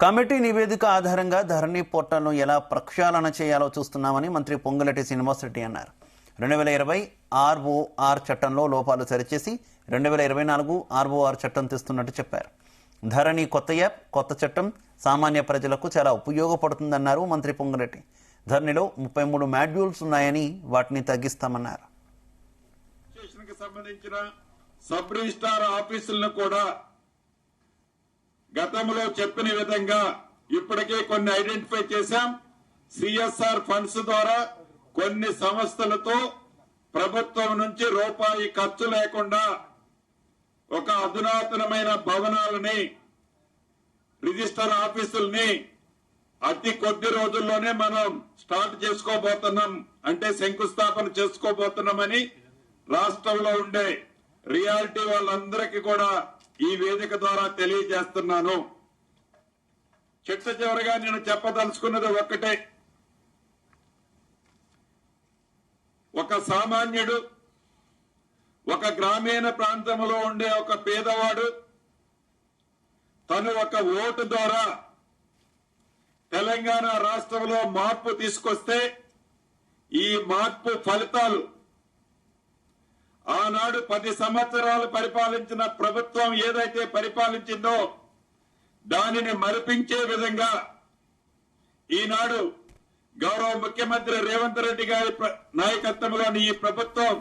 Committee నివేదిక ఆధారంగా ధరణి పోర్టల్ను ఎలా ప్రక్షాళన చేయాలో చూస్తున్నామని మంత్రి పొంగులేటి శ్రీనివాసరెడ్డి అన్నారు. 2020 ఆర్ఓఆర్ చట్టంలో లోపాలు సరిచేసి 2024 ఆర్ఓఆర్ చట్టం తెస్తున్నట్టు చెప్పారు. ధరణి కొత్త యాప్, కొత్త చట్టం సామాన్య ప్రజలకు చాలా ఉపయోగపడుతుందన్నారు మంత్రి పొంగులేటి. ధరణిలో 33 మాడ్యూల్స్ ఉన్నాయని వాటిని తగ్గిస్తామన్నారు. సంబంధించిన సబ్ రిజిస్ట్రార్ ఆఫీసులను కూడా గతంలో చెప్పిన విధంగా ఇప్పటికే కొన్ని ఐడెంటిఫై చేశాం. సిఎస్ఆర్ ఫండ్స్ ద్వారా కొన్ని సంస్థలతో ప్రభుత్వం నుంచి రూపాయి ఖర్చు లేకుండా ఒక అధునాతనమైన భవనాలని, రిజిస్టర్ ఆఫీసుల్ని అతి కొద్ది రోజుల్లోనే మనం స్టార్ట్ చేసుకోబోతున్నాం, అంటే శంకుస్థాపన చేసుకోబోతున్నామని రాష్ట్రంలో ఉండే రియాలిటీ వాళ్ళందరికీ కూడా ఈ వేదిక ద్వారా తెలియజేస్తున్నాను. చిట్ట చివరిగా నేను చెప్పదలుచుకున్నది ఒక్కటే. ఒక సామాన్యుడు, ఒక గ్రామీణ ప్రాంతంలో ఉండే ఒక పేదవాడు తను ఒక ఓటు ద్వారా తెలంగాణ రాష్ట్రంలో మార్పు తీసుకొస్తే ఈ మార్పు ఫలితాలు ఆనాడు 10 సంవత్సరాలు పరిపాలించిన ప్రభుత్వం ఏదైతే పరిపాలించిందో దానిని మరిపించే విధంగా ఈనాడు గౌరవ ముఖ్యమంత్రి రేవంత్ రెడ్డి గారి నాయకత్వంలోని ఈ ప్రభుత్వం